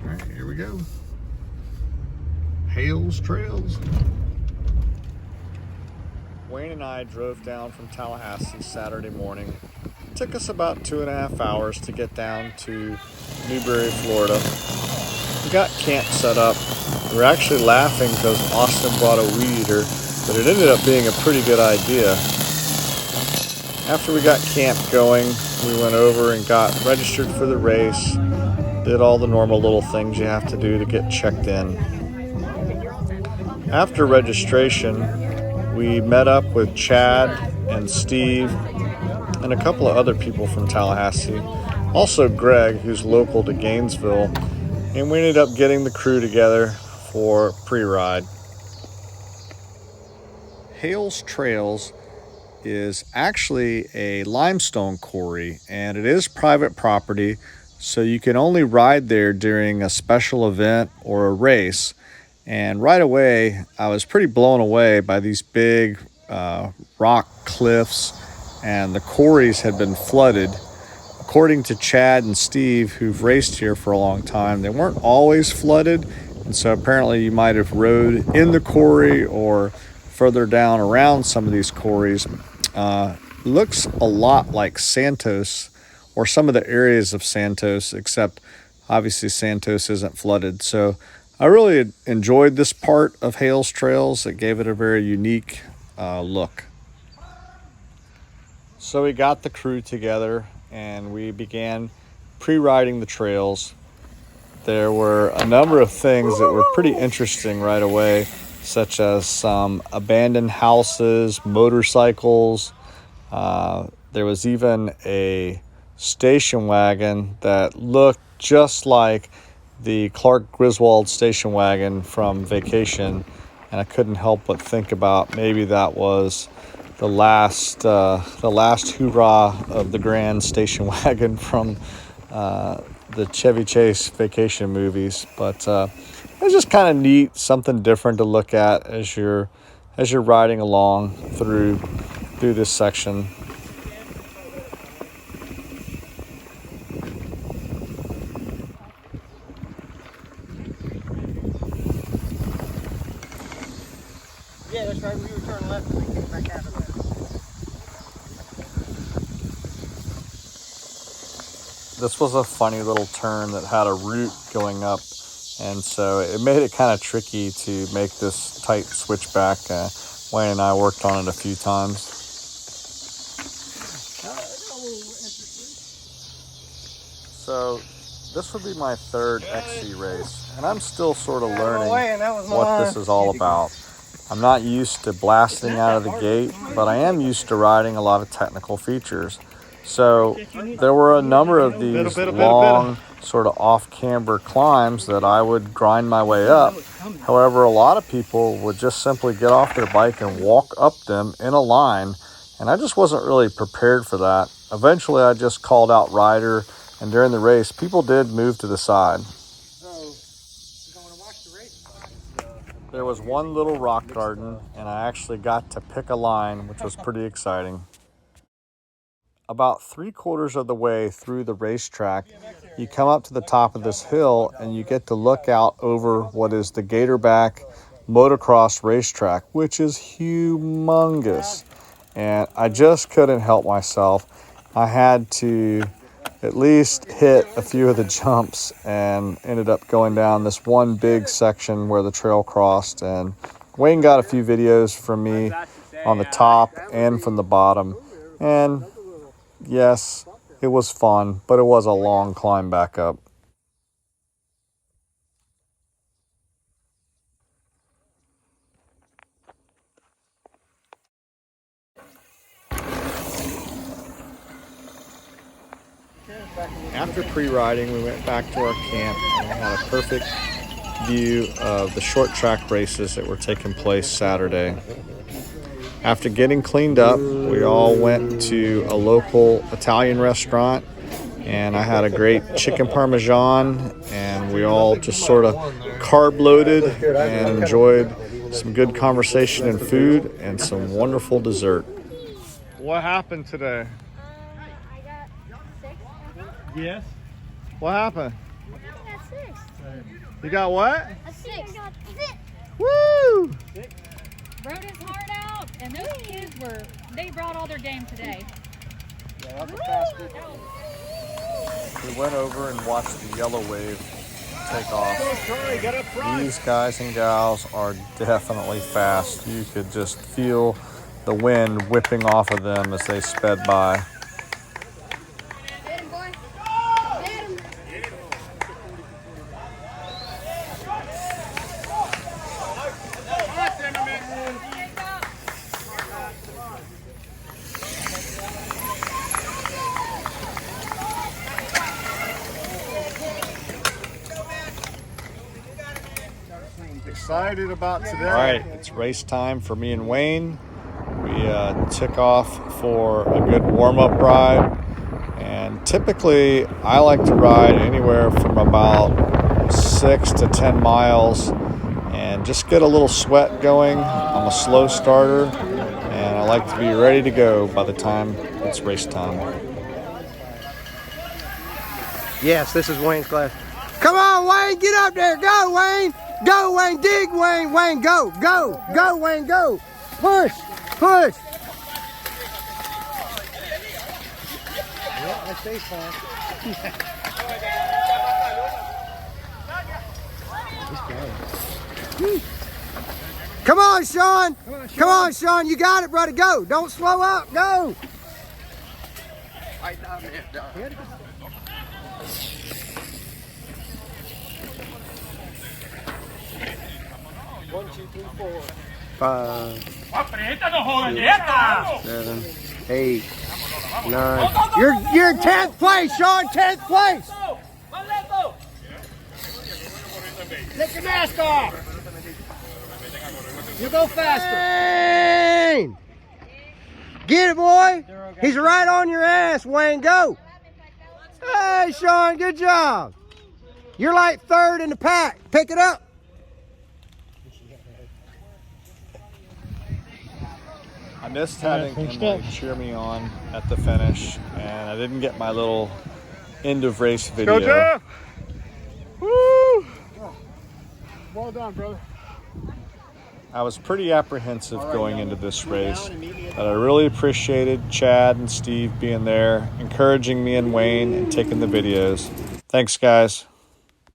All right, here we go. HAILE'S Trails. Wayne and I drove down from Tallahassee Saturday morning. It took us about 2.5 hours to get down to Newberry, Florida. We got camp set up. We were actually laughing because Austin brought a weed eater, but it ended up being a pretty good idea. After we got camp going, we went over and got registered for the race, did all the normal little things you have to do to get checked in. After registration, we met up with Chad and Steve and a couple of other people from Tallahassee, also Greg, who's local to Gainesville, and we ended up getting the crew together for pre-ride. HAILE'S Trails is actually a limestone quarry, and it is private property, so you can only ride there during a special event or a race. And right away, I was pretty blown away by these big rock cliffs, and the quarries had been flooded. According to Chad and Steve, who've raced here for a long time, they weren't always flooded, and so apparently you might have rode in the quarry or further down around some of these quarries. Looks a lot like Santos, or some of the areas of Santos, except obviously Santos isn't flooded. So I really enjoyed this part of HAILE'S Trails. It gave it a very unique look. So we got the crew together and we began pre-riding the trails. There were a number of things that were pretty interesting right away, such as some abandoned houses, motorcycles. There was even a station wagon that looked just like the Clark Griswold station wagon from Vacation, and I couldn't help but think about maybe that was the last hoorah of the grand station wagon from the Chevy Chase Vacation movies. But it was just kind of neat, something different to look at as you're riding along through this section. Yeah, that's right. We were turning left and we came back out of that. This was a funny little turn that had a root going up, and so it made it kind of tricky to make this tight switchback. Wayne and I worked on it a few times. So this would be my third XC race, and I'm still sort of learning what this is all about. I'm not used to blasting out of the gate, but I am used to riding a lot of technical features. So there were a number of these long, sort of off-camber climbs that I would grind my way up. However, a lot of people would just simply get off their bike and walk up them in a line, and I just wasn't really prepared for that. Eventually, I just called out rider, and during the race, people did move to the side. There was one little rock garden, and I actually got to pick a line, which was pretty exciting. About 3/4 of the way through the racetrack, you come up to the top of this hill and you get to look out over what is the Gatorback motocross racetrack, which is humongous. And I just couldn't help myself. I had to at least hit a few of the jumps and ended up going down this one big section where the trail crossed. And Wayne got a few videos from me on the top and from the bottom. And yes, it was fun, but it was a long climb back up. After pre-riding, we went back to our camp and we had a perfect view of the short track races that were taking place Saturday. After getting cleaned up, we all went to a local Italian restaurant, and I had a great chicken parmesan, and we all just sort of carb loaded and enjoyed some good conversation and food and some wonderful dessert. What happened today? I got 6, I think. Yes. What happened? I think I got 6. You got what? A 6. Woo! Rode his heart out, and those kids they brought all their game today. Yeah, that's a fast group. We went over and watched the yellow wave take off. Charlie, get up front. These guys and gals are definitely fast. You could just feel the wind whipping off of them as they sped by. Get him, boy. Get him. Excited about today. All right, it's race time for me and Wayne. We took off for a good warm-up ride, and typically I like to ride anywhere from about 6 to 10 miles and just get a little sweat going. I'm a slow starter, and I like to be ready to go by the time it's race time. Yes, this is Wayne's class. Come on, Wayne, get up there. Go, Wayne. Go, Wayne. Dig, Wayne. Wayne, go. Go. Go, Wayne, go. Push. Push. Yeah, that stays fine. Come on, Sean. Come on, Sean. You got it, brother. Go. Don't slow up. Go. One, two, three, 4, 5, 7, 8, 9. You're 10th place, Sean. 10th place. Take your mask off. You go faster. Wayne! Get it, boy. He's right on your ass, Wayne. Go. Hey, Sean, good job. You're like third in the pack. Pick it up. I missed having Emily cheer me on at the finish, and I didn't get my little end of race video. Go, Jeff. Woo! Well done, brother. I was pretty apprehensive going into this race, but I really appreciated Chad and Steve being there, encouraging me and Wayne, and taking the videos. Thanks, guys.